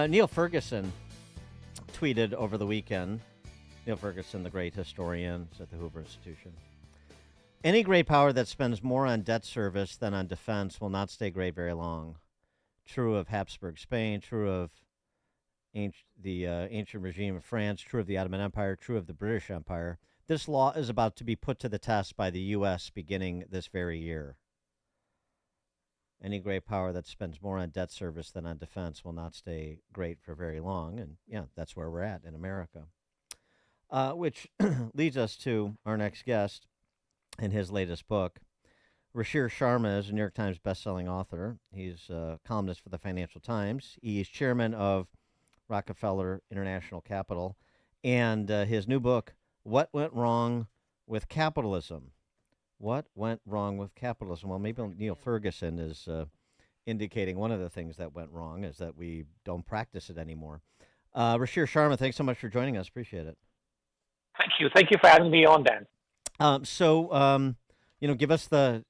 Neil Ferguson tweeted over the weekend. Neil Ferguson, the great historian, is at the Hoover Institution. Any great power that spends more on debt service than on defense will not stay great very long. True of Habsburg Spain, true of the ancient regime of France, true of the Ottoman Empire, true of the British Empire. This law is about to be put to the test by the U.S. beginning this very year. Any great power that spends more on debt service than on defense will not stay great for very long. And yeah, that's where we're at in America. Which leads us to our next guest in his latest book. Ruchir Sharma is a New York Times bestselling author. He's a columnist for the Financial Times. He's chairman of Rockefeller International Capital. And his new book, What Went Wrong with Capitalism? What went wrong with capitalism? Well, maybe Neil Ferguson is indicating one of the things that went wrong is that we don't practice it anymore. Ruchir Sharma, thanks so much for joining us. Appreciate it. Thank you. Thank you for having me on, Dan. Give us the,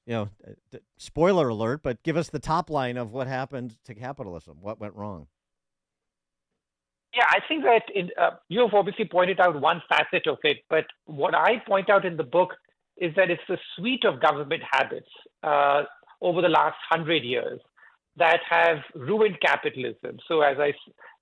spoiler alert, but give us the top line of what happened to capitalism. What went wrong? Yeah, I think that you have obviously pointed out one facet of it, but what I point out in the book is that it's a suite of government habits over the last 100 years that have ruined capitalism. So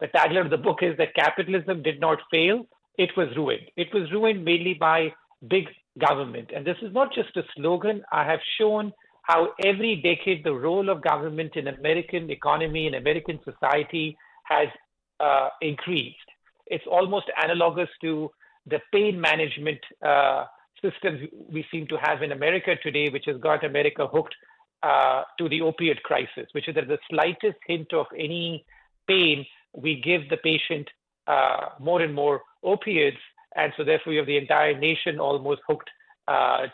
the tagline of the book is that capitalism did not fail, it was ruined. It was ruined mainly by big government. And this is not just a slogan. I have shown how every decade the role of government in American economy and American society has increased. It's almost analogous to the pain management systems we seem to have in America today, which has got America hooked to the opiate crisis, which is that the slightest hint of any pain, we give the patient more and more opiates. And so therefore, you have the entire nation almost hooked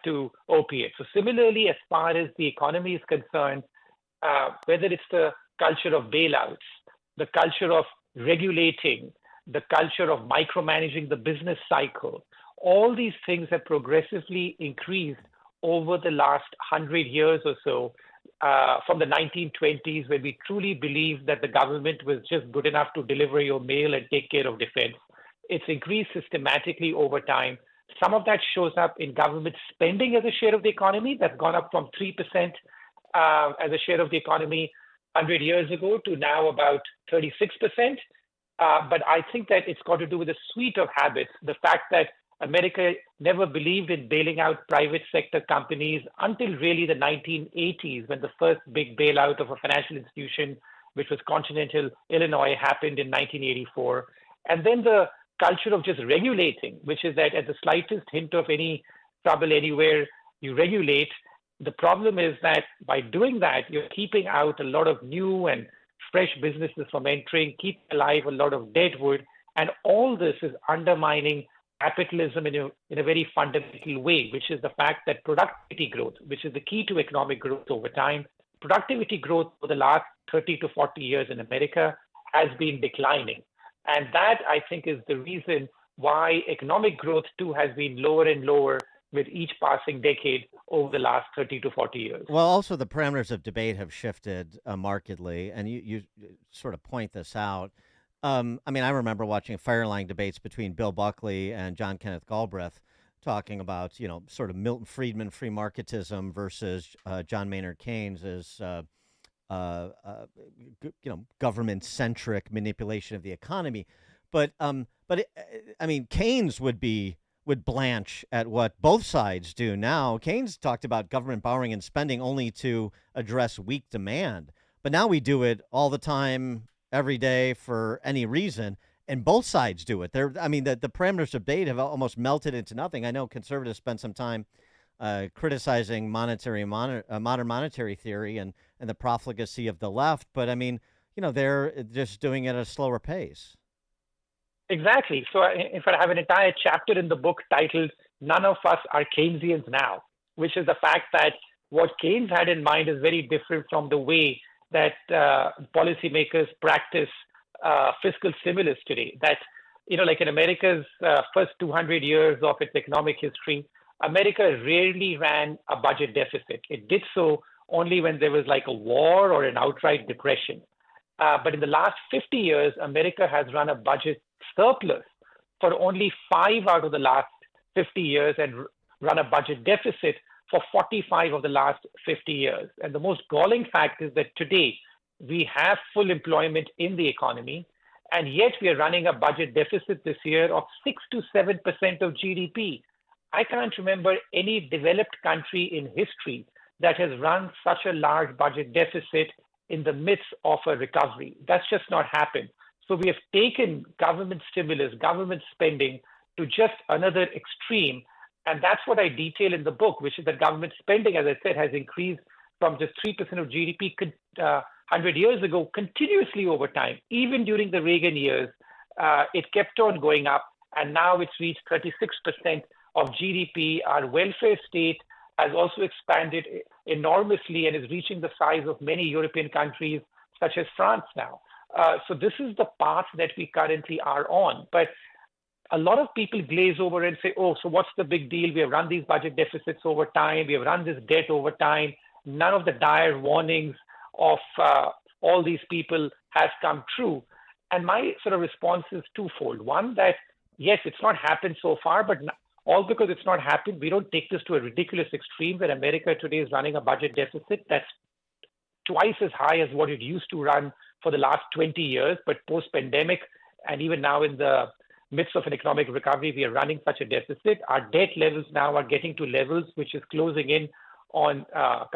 to opiates. So similarly, as far as the economy is concerned, whether it's the culture of bailouts, the culture of regulating, the culture of micromanaging the business cycle, all these things have progressively increased over the last 100 years or so, from the 1920s, when we truly believed that the government was just good enough to deliver your mail and take care of defense. It's increased systematically over time. Some of that shows up in government spending as a share of the economy. That's gone up from 3% as a share of the economy 100 years ago to now about 36%. But I think that it's got to do with a suite of habits. The fact that America never believed in bailing out private sector companies until really the 1980s, when the first big bailout of a financial institution, which was Continental Illinois, happened in 1984. And then the culture of just regulating, which is that at the slightest hint of any trouble anywhere, you regulate. The problem is that by doing that, you're keeping out a lot of new and fresh businesses from entering, keep alive a lot of deadwood, and all this is undermining capitalism in a very fundamental way, which is the fact that productivity growth, which is the key to economic growth over time, productivity growth for the last 30 to 40 years in America has been declining. And that, I think, is the reason why economic growth, too, has been lower and lower with each passing decade over the last 30 to 40 years. Well, also the parameters of debate have shifted markedly, and you sort of point this out. I remember watching fire-line debates between Bill Buckley and John Kenneth Galbraith talking about, sort of Milton Friedman free marketism versus John Maynard Keynes as, government-centric manipulation of the economy. But Keynes would blanch at what both sides do now. Keynes talked about government borrowing and spending only to address weak demand. But now we do it all the time, every day, for any reason, and both sides do it. The parameters of debate have almost melted into nothing. I know conservatives spent some time criticizing modern monetary theory and the profligacy of the left, but they're just doing it at a slower pace. Exactly. So in fact, I have an entire chapter in the book titled "None of Us Are Keynesians Now," which is the fact that what Keynes had in mind is very different from the way that policymakers practice fiscal stimulus today. That, like in America's first 200 years of its economic history, America rarely ran a budget deficit. It did so only when there was like a war or an outright depression. But in the last 50 years, America has run a budget surplus for only 5 out of the last 50 years and run a budget deficit for 45 of the last 50 years. And the most galling fact is that today we have full employment in the economy, and yet we are running a budget deficit this year of 6 to 7% of GDP. I can't remember any developed country in history that has run such a large budget deficit in the midst of a recovery. That's just not happened. So we have taken government stimulus, government spending to just another extreme. And that's what I detail in the book, which is that government spending, as I said, has increased from just 3% of GDP 100 years ago continuously over time. Even during the Reagan years, it kept on going up. And now it's reached 36% of GDP. Our welfare state has also expanded enormously and is reaching the size of many European countries, such as France now. So this is the path that we currently are on. But a lot of people glaze over and say, oh, so what's the big deal? We have run these budget deficits over time. We have run this debt over time. None of the dire warnings of all these people has come true. And my sort of response is twofold. One, that yes, it's not happened so far, but all because it's not happened, we don't take this to a ridiculous extreme where America today is running a budget deficit that's twice as high as what it used to run for the last 20 years. But post-pandemic, and even now in the midst of an economic recovery, we are running such a deficit. Our debt levels now are getting to levels which is closing in on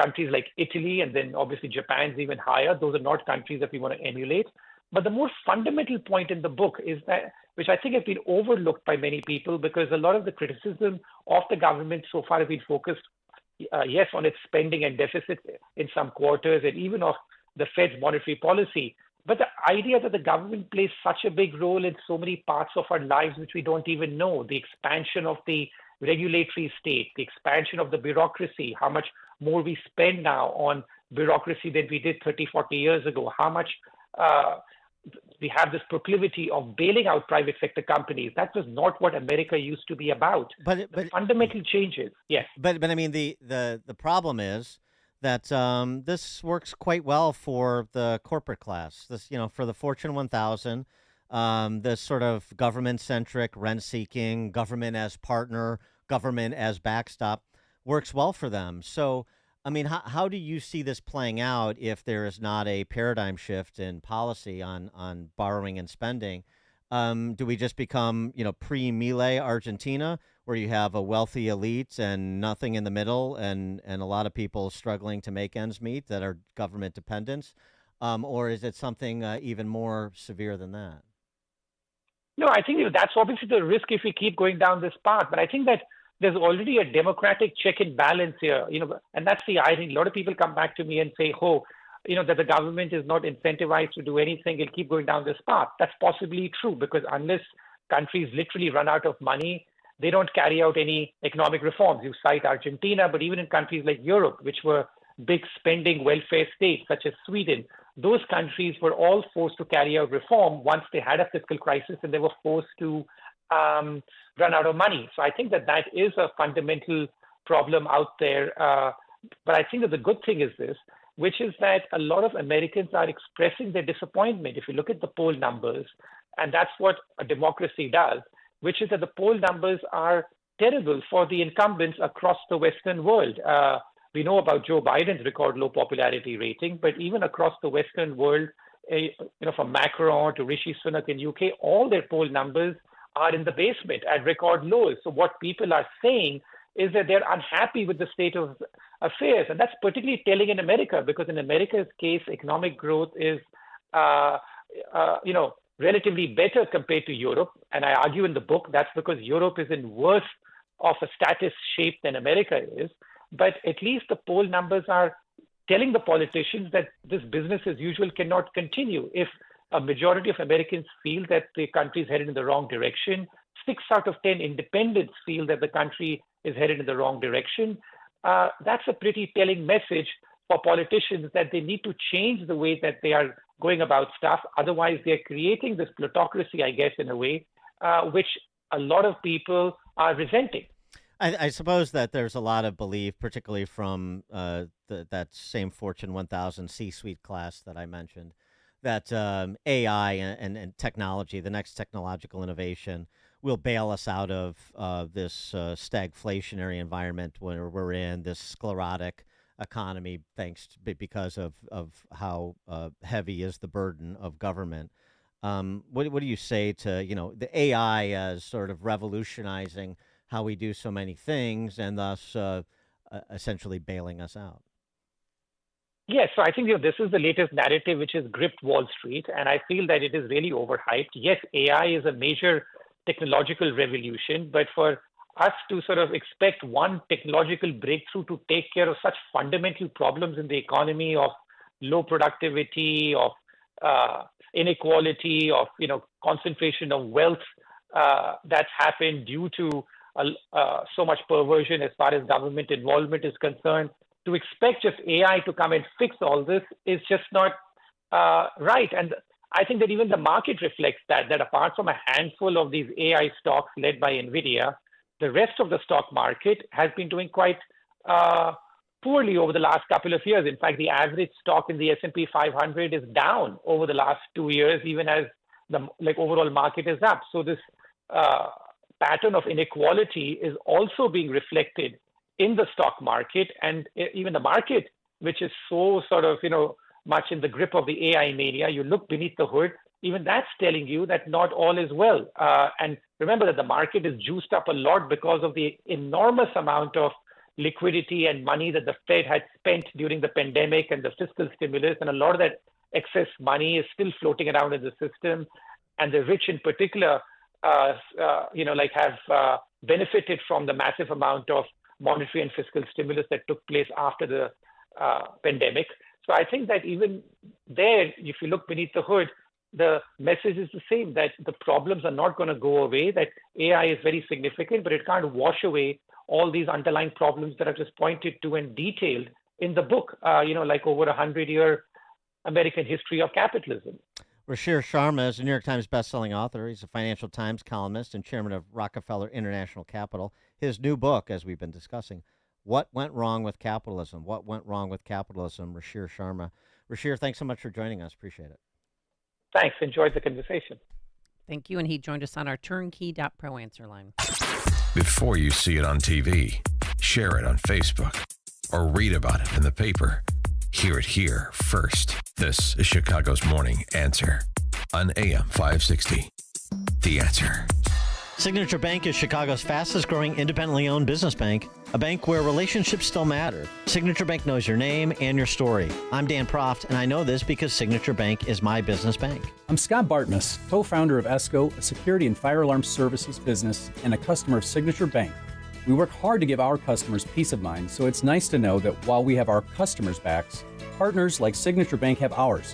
countries like Italy, and then obviously Japan's even higher. Those are not countries that we want to emulate. But the more fundamental point in the book is that, which I think has been overlooked by many people, because a lot of the criticism of the government so far has been focused, yes, on its spending and deficit in some quarters, and even of the Fed's monetary policy. But the idea that the government plays such a big role in so many parts of our lives which we don't even know, the expansion of the regulatory state, the expansion of the bureaucracy, how much more we spend now on bureaucracy than we did 30, 40 years ago, how much we have this proclivity of bailing out private sector companies. That was not what America used to be about. But fundamental changes, yes. But I mean the problem is that this works quite well for the corporate class. This for the Fortune 1000, this sort of government-centric, rent-seeking, government as partner, government as backstop works well for them. So, I mean, how do you see this playing out if there is not a paradigm shift in policy on borrowing and spending? Do we just become, pre-Milei Argentina, where you have a wealthy elite and nothing in the middle, and a lot of people struggling to make ends meet that are government dependents? Or is it something even more severe than that? No, I think that's obviously the risk if we keep going down this path. But I think that there's already a democratic check and balance here, and that's the irony. A lot of people come back to me and say, oh, that the government is not incentivized to do anything and keep going down this path. That's possibly true, because unless countries literally run out of money, they don't carry out any economic reforms. You cite Argentina, but even in countries like Europe, which were big spending welfare states, such as Sweden, those countries were all forced to carry out reform once they had a fiscal crisis, and they were forced to run out of money. So I think that is a fundamental problem out there. But I think that the good thing is this, which is that a lot of Americans are expressing their disappointment. If you look at the poll numbers, and that's what a democracy does, which is that the poll numbers are terrible for the incumbents across the Western world. We know about Joe Biden's record low popularity rating, but even across the Western world, from Macron to Rishi Sunak in UK, all their poll numbers are in the basement at record lows. So what people are saying is that they're unhappy with the state of affairs. And that's particularly telling in America, because in America's case, economic growth is, relatively better compared to Europe. And I argue in the book that's because Europe is in worse of a status shape than America is. But at least the poll numbers are telling the politicians that this business as usual cannot continue. If a majority of Americans feel that the country is headed in the wrong direction, 6 out of 10 independents feel that the country is headed in the wrong direction. That's a pretty telling message for politicians that they need to change the way that they are going about stuff. Otherwise, they're creating this plutocracy, I guess, in a way, which a lot of people are resenting. I suppose that there's a lot of belief, particularly from that same Fortune 1000 C-suite class that I mentioned, that AI and technology, the next technological innovation, will bail us out of this stagflationary environment where we're in, this sclerotic economy, because of how heavy is the burden of government. What do you say to the AI as sort of revolutionizing how we do so many things and thus essentially bailing us out? Yes, so I think this is the latest narrative which has gripped Wall Street, and I feel that it is really overhyped. Yes, AI is a major technological revolution, but for us to sort of expect one technological breakthrough to take care of such fundamental problems in the economy of low productivity, of inequality, of concentration of wealth that's happened due to so much perversion as far as government involvement is concerned. To expect just AI to come and fix all this is just not right. And I think that even the market reflects that apart from a handful of these AI stocks led by NVIDIA, the rest of the stock market has been doing quite poorly over the last couple of years. In fact, the average stock in the S&P 500 is down over the last 2 years, even as the overall market is up. So this pattern of inequality is also being reflected in the stock market, and even the market, which is so sort of much in the grip of the AI mania. You look beneath the hood, even that's telling you that not all is well. And remember that the market is juiced up a lot because of the enormous amount of liquidity and money that the Fed had spent during the pandemic and the fiscal stimulus, and a lot of that excess money is still floating around in the system. And the rich in particular, have benefited from the massive amount of monetary and fiscal stimulus that took place after the pandemic. So I think that even there, if you look beneath the hood, the message is the same, that the problems are not going to go away, that AI is very significant, but it can't wash away all these underlying problems that I've just pointed to and detailed in the book, over 100-year American history of capitalism. Ruchir Sharma is a New York Times bestselling author. He's a Financial Times columnist and chairman of Rockefeller International Capital. His new book, as we've been discussing, What Went Wrong with Capitalism? What Went Wrong with Capitalism? Ruchir Sharma. Ruchir, thanks so much for joining us. Appreciate it. Thanks. Enjoyed the conversation. Thank you. And he joined us on our turnkey.pro answer line. Before you see it on TV, share it on Facebook, or read about it in the paper. Hear it here first. This is Chicago's Morning Answer on AM 560. The Answer. Signature Bank is Chicago's fastest growing independently owned business bank, a bank where relationships still matter. Signature Bank knows your name and your story. I'm Dan Proft, and I know this because Signature Bank is my business bank. I'm Scott Bartmus, co-founder of ESCO, a security and fire alarm services business, and a customer of Signature Bank. We work hard to give our customers peace of mind, so it's nice to know that while we have our customers' backs, partners like Signature Bank have ours.